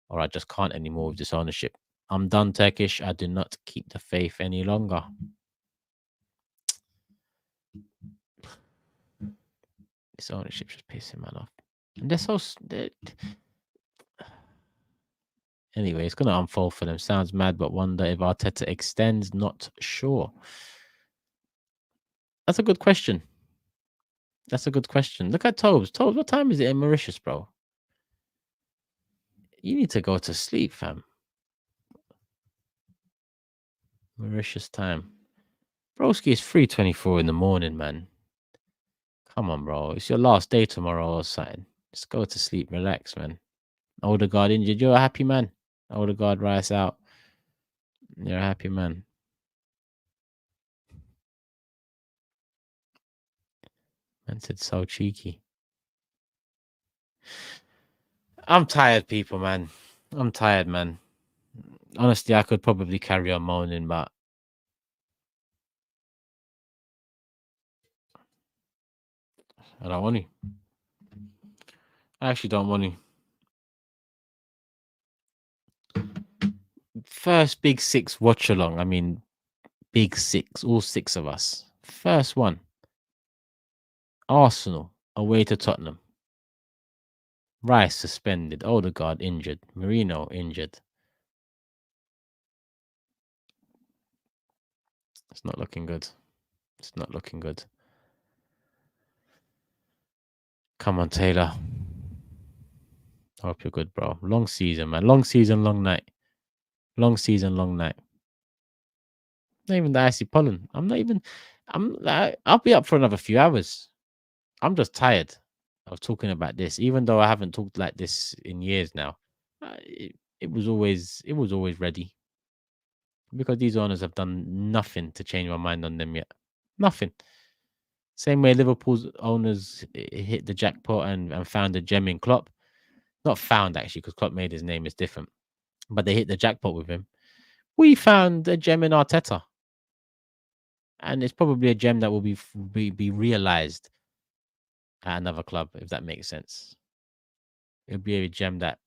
or I just can't anymore with this ownership. I'm done, Turkish. I do not keep the faith any longer. This ownership just pissing man off. And they're so. Anyway, it's going to unfold for them. Sounds mad, but wonder if Arteta extends. Not sure. That's a good question. That's a good question. Look at Tobes. Tobes, what time is it in Mauritius, bro? You need to go to sleep, fam. Mauritius time. Broski is 3:24 in the morning, man. Come on, bro. It's your last day tomorrow or something. Just go to sleep. Relax, man. Odegaard injured. You're a happy man. Odegaard Rice out. You're a happy man. Man said so cheeky. I'm tired, people, man. I'm tired, man. Honestly, I could probably carry on moaning, but I don't want to. I actually don't want to. First Big Six watch along. I mean, Big Six, all 6 of us. First one. Arsenal away to Tottenham. Rice suspended. Odegaard injured. Marino injured. It's not looking good. It's not looking good. Come on, Taylor. I hope you're good, bro. Long season, man. Long season, long night. Long season, long night. Not even the icy pollen. I'll be up for another few hours. I'm just tired of talking about this, even though I haven't talked like this in years now. It was always ready, because these owners have done nothing to change my mind on them yet. Nothing. Same way Liverpool's owners hit the jackpot and found a gem in Klopp. Not found, actually, because Klopp made his name is different. But they hit the jackpot with him. We found a gem in Arteta. And it's probably a gem that will be realized at another club, if that makes sense. It'll be a gem that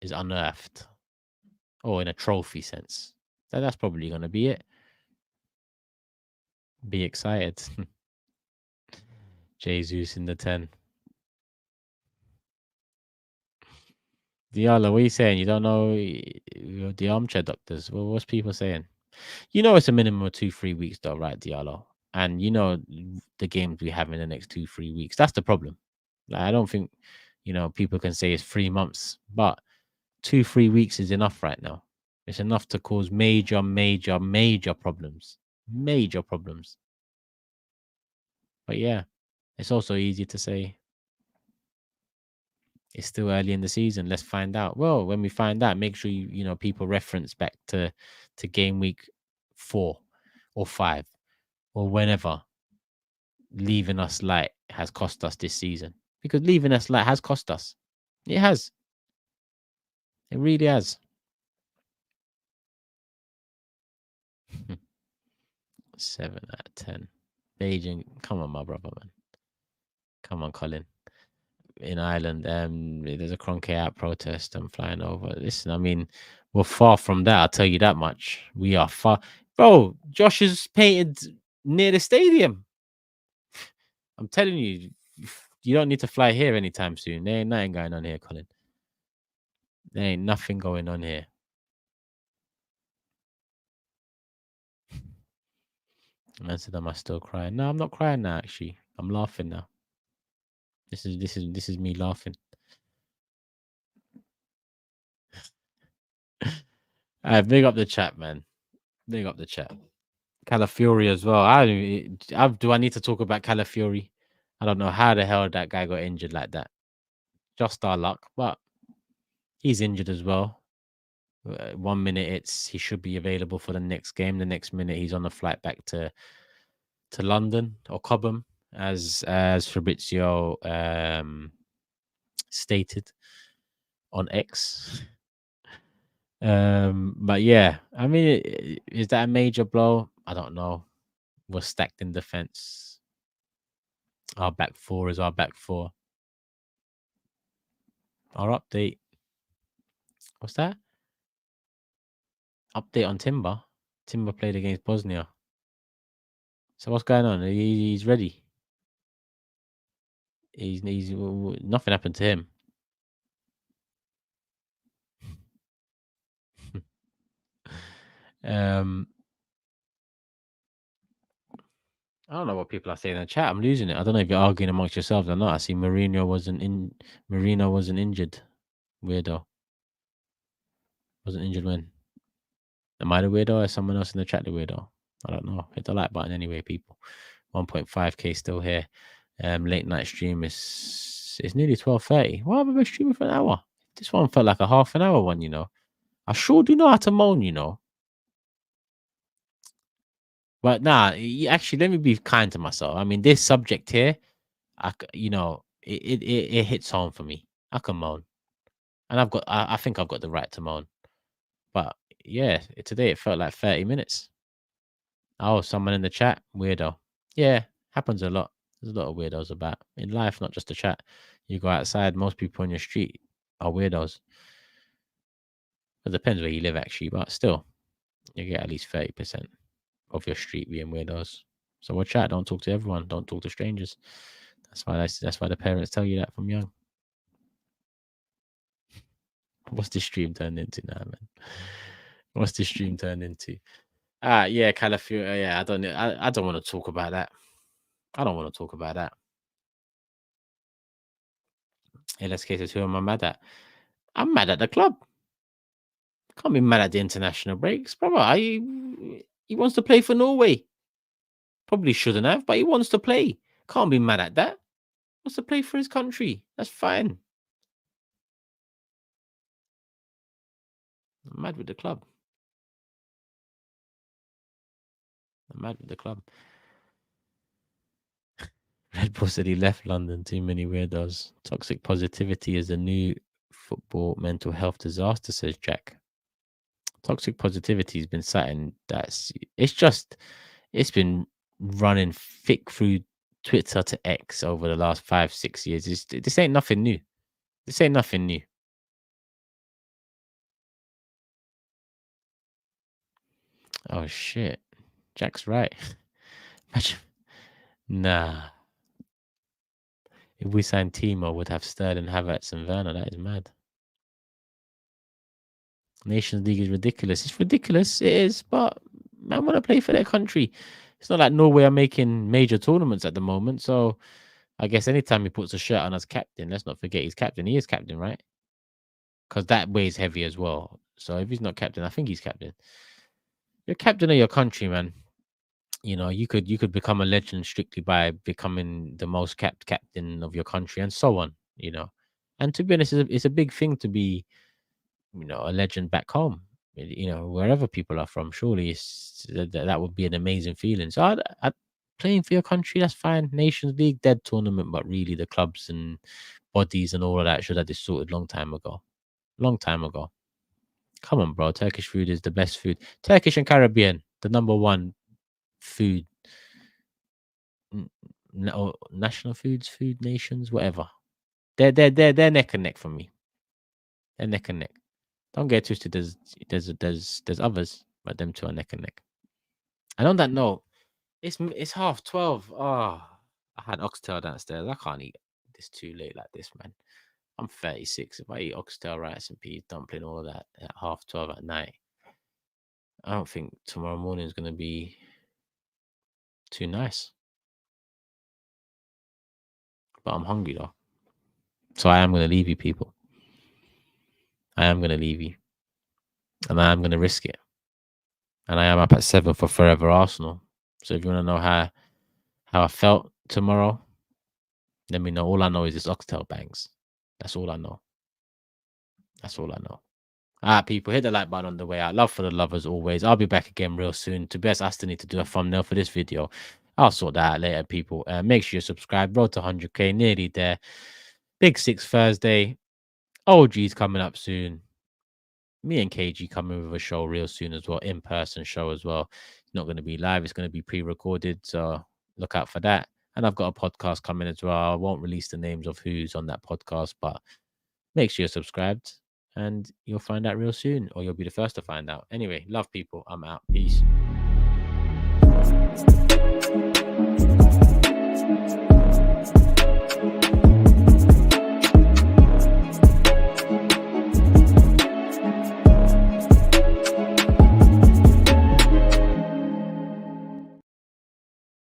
is unearthed, or in a trophy sense. So that's probably going to be it. Be excited. Jesus in the 10. Diallo, what are you saying? You don't know the armchair doctors? Well, what's people saying? You know it's a minimum of 2-3 weeks, though, right, Diallo? And you know the games we have in the next 2-3 weeks. That's the problem. Like, I don't think people can say it's 3 months, but 2-3 weeks is enough right now. It's enough to cause major, major, major problems. Major problems. But yeah, it's also easy to say it's still early in the season. Let's find out. Well, when we find out, make sure people reference back to game week 4 or 5 or whenever leaving us light has cost us this season. Because leaving us light has cost us. It has. It really has. 7 out of 10. Beijing, come on, my brother, man. Come on, Colin. In Ireland, there's a Cronke out protest. I'm flying over. Listen, I mean, we're far from that. I'll tell you that much. We are far, bro. Josh is painted near the stadium. I'm telling you, you don't need to fly here anytime soon. There ain't nothing going on here, Colin. There ain't nothing going on here. Man said, "Am I still crying?" No, I'm not crying now. Actually, I'm laughing now. This is me laughing. All right, big up the chat, man. Big up the chat. Calafiori as well. Do I need to talk about Calafiori? I don't know how the hell that guy got injured like that. Just our luck, but he's injured as well. 1 minute he should be available for the next game. The next minute he's on the flight back to London or Cobham, as Fabrizio stated on X. But yeah, I mean, is that a major blow? I don't know. We're stacked in defense. Our back four is our back four. Our update. What's that? Update on Timber. Timber played against Bosnia. So what's going on? He's ready. He's nothing happened to him. I don't know what people are saying in the chat. I'm losing it. I don't know if you're arguing amongst yourselves or not. I see Marino wasn't injured. Weirdo. Wasn't injured when? Am I the weirdo or is someone else in the chat the weirdo? I don't know. Hit the like button anyway, people. 1.5k still here. Late night stream is nearly 12:30. Why have I been streaming for an hour? This one felt like a half an hour one, I sure do know how to moan, But nah, actually, let me be kind to myself. I mean, this subject here, it hits home for me. I can moan, and I think I've got the right to moan. But yeah, today it felt like 30 minutes. Oh, someone in the chat, weirdo. Yeah, happens a lot. There's a lot of weirdos about in life, not just the chat. You go outside, most people on your street are weirdos. It depends where you live, actually, but still, you get at least 30% of your street being weirdos. So watch out. Don't talk to everyone. Don't talk to strangers. That's why the parents tell you that from young. What's this stream turned into now, man? What's this stream turned into? Yeah, California. Yeah, I don't want to talk about that. I don't want to talk about that. Hey, let's get to who am I mad at? I'm mad at the club. Can't be mad at the international breaks, brother. He wants to play for Norway. Probably shouldn't have, but he wants to play. Can't be mad at that. Wants to play for his country. That's fine. I'm mad with the club. I'm mad with the club. Red Bull said he left London. Too many weirdos. Toxic positivity is a new football mental health disaster, says Jack. Toxic positivity has been something it's been running thick through Twitter to X over the last 5-6 years. This ain't nothing new. This ain't nothing new. Oh shit, Jack's right. Imagine- Nah, if we signed Timo, would have Sterling, Havertz, and Werner. That is mad. Nations League is ridiculous. It's ridiculous. It is, but man want to play for their country. It's not like Norway are making major tournaments at the moment. So I guess anytime he puts a shirt on as captain, let's not forget he's captain. He is captain, right? Because that weighs heavy as well. So if he's not captain, I think he's captain. You're captain of your country, man. You know, you could become a legend strictly by becoming the most capped captain of your country, and so on. You know, and to be honest, it's a big thing to be, a legend back home. Wherever people are from, surely that would be an amazing feeling. So playing for your country, that's fine. Nations League, dead tournament, but really the clubs and bodies and all of that should have this sorted long time ago. Long time ago. Come on, bro. Turkish food is the best food. Turkish and Caribbean, the number one food, national foods, food nations, whatever. They're neck and neck for me. They're neck and neck. Don't get twisted. There's others, but them two are neck and neck. And on that note, it's 12:30. I had oxtail downstairs. I can't eat this too late like this, man. I'm 36. If I eat oxtail, rice, and peas, dumpling, all of that at 12:30 at night, I don't think tomorrow morning is gonna be too nice. But I'm hungry though, so I am gonna leave you, people. I am gonna leave you, and I am gonna risk it. And I am up at 7 for Forever Arsenal. So if you want to know how I felt tomorrow, let me know. All I know is it's oxtail bangs. That's all I know. That's all I know. All right, people, hit the like button on the way out. Love for the love as always. I'll be back again real soon. To best, I still need to do a thumbnail for this video. I'll sort that out later, people. Make sure you subscribe. Road to 100k, nearly there. Big 6 Thursday. OG's coming up soon. Me and KG coming with a show real soon as well. In-person show as well. It's not going to be live. It's going to be pre-recorded. So look out for that. And I've got a podcast coming as well. I won't release the names of who's on that podcast, but make sure you're subscribed and you'll find out real soon, or you'll be the first to find out. Anyway, love people. I'm out. Peace.